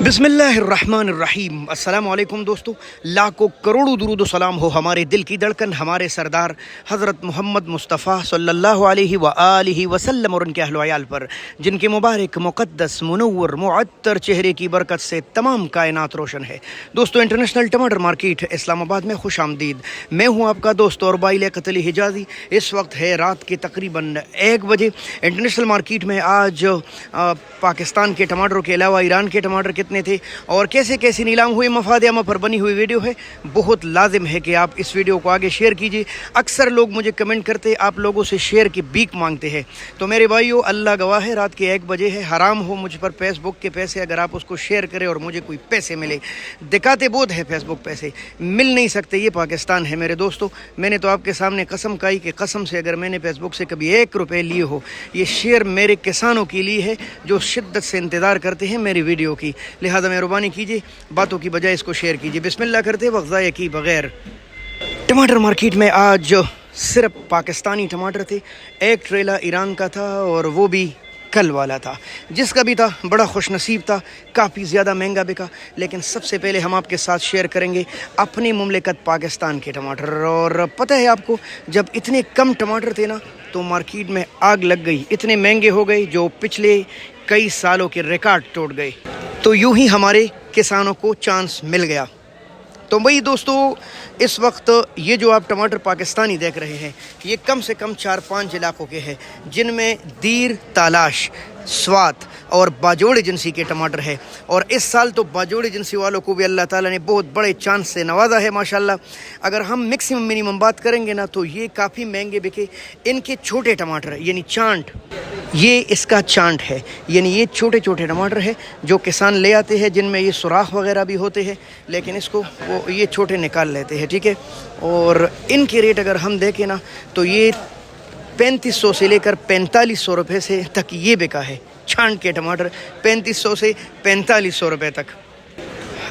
बिस्मिल्लाहिर्रहमानिर्रहीम। अस्सलाम वालेकुम दोस्तों, लाखों करोड़ों दुरूद व सलाम हो हमारे दिल की धड़कन हमारे सरदार हज़रत मोहम्मद मुस्तफ़ा सल्लल्लाहु अलैहि व आलिहि वसल्लम और उनके अहल व अयाल पर, जिनके मुबारक मुक़द्दस मुनव्वर मुअत्तर चेहरे की बरकत से तमाम कायनात रोशन है। दोस्तों, इंटरनेशनल टमाटर मार्केट इस्लामाबाद में खुश आमदीद। मैं हूँ आपका दोस्त और भाई लियाकत अली हिजाज़ी। इस वक्त है रात के तकरीबन 1 बजे। इंटरनेशनल मार्केट में आज पाकिस्तान के टमाटरों के अलावा ईरान के टमाटर कितने थे और कैसे कैसे नीलाम हुए, मफाद आमा पर बनी हुई वीडियो है। बहुत लाजिम है कि आप इस वीडियो को आगे शेयर कीजिए। अक्सर लोग मुझे कमेंट करते, आप लोगों से शेयर की भीख मांगते हैं। तो मेरे भाइयों, अल्लाह गवाह है, रात के 1 बजे है। हराम हो मुझ पर फेसबुक के पैसे, अगर आप उसको शेयर करें और मुझे कोई पैसे मिले। दिखाते बहुत है फेसबुक, पैसे मिल नहीं सकते। ये पाकिस्तान है मेरे दोस्तों। मैंने तो आपके सामने कसम खाई कि कसम से अगर मैंने फेसबुक से कभी 1 रुपये लिए हो, ये शेयर मेरे किसानों के लिए है जो शिद्दत से इंतज़ार करते हैं मेरी वीडियो की। लिहाजा मेहरबानी कीजिए, बातों की बजाय इसको शेयर कीजिए। बिस्मिल्लाह करते वक्त ज़ाया की बगैर। टमाटर मार्केट में आज सिर्फ पाकिस्तानी टमाटर थे। 1 ट्रेला ईरान का था और वो भी कल वाला था। जिसका भी था बड़ा खुशनसीब था, काफ़ी ज़्यादा महंगा बिका। लेकिन सबसे पहले हम आपके साथ शेयर करेंगे अपनी मुमलिकत पाकिस्तान के टमाटर। और पता है आपको, जब इतने कम टमाटर थे ना तो मार्केट में आग लग गई। इतने महंगे हो गए जो पिछले कई सालों के रिकॉर्ड तोड़ गए। तो यूं ही हमारे किसानों को चांस मिल गया। तो वही दोस्तों, इस वक्त ये जो आप टमाटर पाकिस्तानी देख रहे हैं, ये कम से कम 4-5 इलाकों के हैं, जिनमें दीर, तालाश, स्वात और बाजोड़ एजेंसी के टमाटर है। और इस साल तो बाजोड़ एजेंसी वालों को भी अल्लाह ताला ने बहुत बड़े चांस से नवाजा है माशाल्लाह। अगर हम मैक्सिमम मिनिमम बात करेंगे ना तो ये काफ़ी महंगे बिके। इनके छोटे टमाटर यानी चांट, ये इसका चांट है, यानी ये छोटे छोटे टमाटर है जो किसान ले आते हैं, जिनमें ये सुराख वगैरह भी होते हैं, लेकिन इसको वो ये छोटे निकाल लेते हैं, ठीक है। और इनके रेट अगर हम देखें ना तो ये 3500 से लेकर 4500 रुपये से तक ये बिका है। छांट के टमाटर 3500 से 4500 रुपये तक।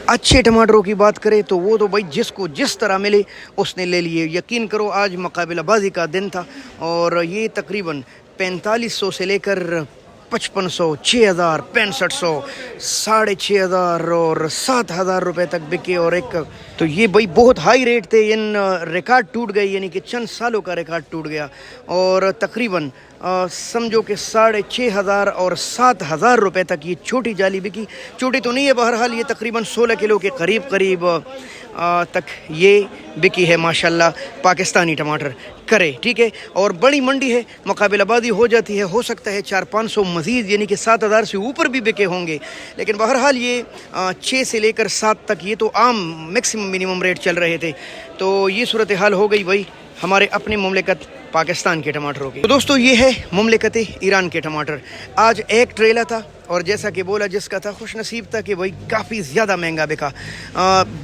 अच्छे टमाटरों की बात करें तो वो तो भाई जिसको जिस तरह मिले उसने ले लिए। यकीन करो, आज मुकाबलाबाजी का दिन था और ये तकरीबन 4500 से लेकर 5500, 6000, 6500, 6500 और 7000 रुपये तक बिके। और एक तो ये भाई बहुत हाई रेट थे। इन रिकॉर्ड टूट गए, यानी कि चंद सालों का रिकॉर्ड टूट गया। और तकरीबन समझो कि 6500 और 7000 रुपये तक ये छोटी जाली बिकी। छोटी तो नहीं है, बहरहाल ये तकरीबन 16 किलो के करीब तक ये बिकी है माशाल्लाह पाकिस्तानी टमाटर करे, ठीक है। और बड़ी मंडी है, मुकाबलाबाजी हो जाती है, हो सकता है 4-500 मज़ीद यानी कि 7000 से ऊपर भी बिके होंगे। लेकिन बहरहाल ये 6 से लेकर 7 तक ये तो आम मैक्सिमम मिनिमम रेट चल रहे थे। तो ये सूरत हाल हो गई भाई हमारे अपनी मुमलिकत पाकिस्तान के टमाटरों की। तो दोस्तों, ये है मुमलिकत ईरान के टमाटर। आज 1 ट्रेला था और जैसा कि बोला जिसका था, खुश नसीब था कि भाई काफ़ी ज़्यादा महंगा बिका।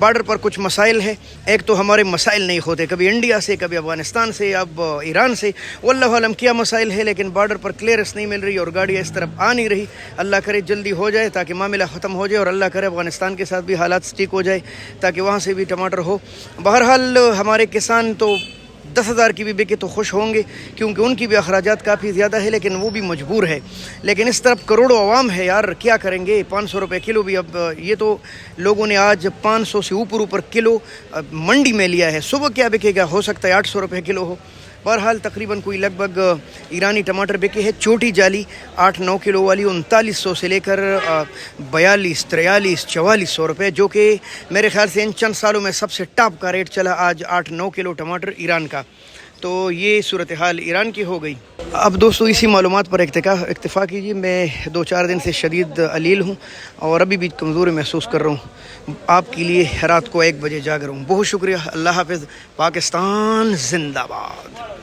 बॉर्डर पर कुछ मसाइल है। एक तो हमारे मसाइल नहीं होते, कभी इंडिया से, कभी अफ़गानिस्तान से, अब ईरान से। वल्लाहु आलम क्या मसाइल है, लेकिन बॉर्डर पर क्लियरेंस नहीं मिल रही और गाड़ियाँ इस तरफ आ नहीं रही। अल्लाह करे जल्दी हो जाए ताकि मामला ख़त्म हो जाए और अल्लाह करे अफ़गानिस्तान के साथ भी हालात ठीक हो जाए ताकि वहाँ से भी टमाटर हो। बहरहाल हमारे किसान तो 10,000 की भी बिके तो खुश होंगे, क्योंकि उनकी भी अखराजात काफ़ी ज़्यादा है, लेकिन वो भी मजबूर है। लेकिन इस तरफ करोड़ों अवाम है यार, क्या करेंगे। 500 रुपये किलो भी, अब ये तो लोगों ने आज 500 से ऊपर किलो मंडी में लिया है। सुबह क्या बिकेगा, हो सकता है 800 रुपये किलो हो। बहरहाल तकरीबन कोई लगभग ईरानी टमाटर बिके है छोटी जाली 8-9 किलो वाली 3900 से लेकर 42, 43, 4400 रुपये, जो कि मेरे ख्याल से इन चंद सालों में सबसे टॉप का रेट चला आज 8-9 किलो टमाटर ईरान का। तो ये सूरत हाल ईरान की हो गई। अब दोस्तों, इसी मालूमात पर इक्तिफ़ा कीजिए। मैं 2-4 दिन से शदीद अलील हूँ और अभी भी कमज़ोरी महसूस कर रहा हूँ। आपके लिए रात को 1 बजे जाग रहा हूँ। बहुत शुक्रिया। अल्लाह हाफ़िज़। पाकिस्तान जिंदाबाद।